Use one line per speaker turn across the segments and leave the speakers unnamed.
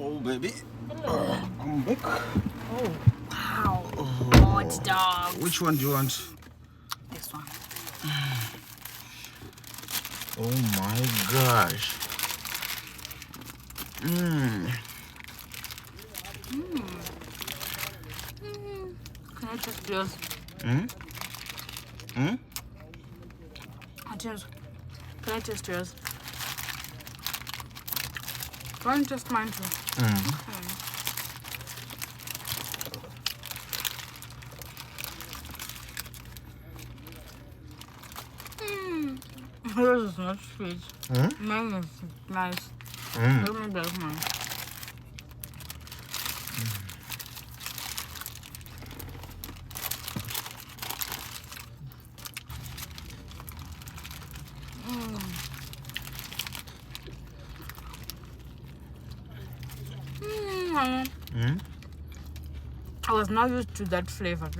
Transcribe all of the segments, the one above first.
Oh, baby. I'm back.
Oh, wow.
Oh.
Hot dog.
Which one do you want?
This one.
Oh my gosh.
Can I just yours? Can I just yours? Can I just mine too? Okay. Yours is not sweet. Mine is nice. Let me back mine. I was not used to that flavor.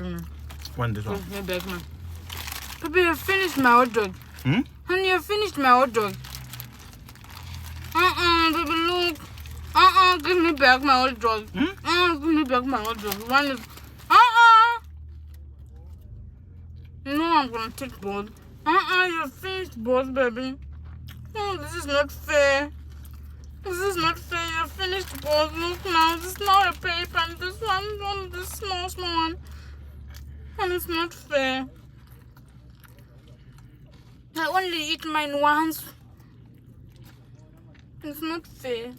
One, this one.
Let me back mine. Baby, you finished my hot dog. Honey, you finished my hot dog. Baby, look. Give me back my hot dog. Give me back my hot dog. One is. No, I'm gonna take both. You finished both, baby. Oh, this is not fair. This is not fair. You finished both. Look now, this is not a paper, and this one, this small one. And it's not fair. I only eat mine once. It's not fair.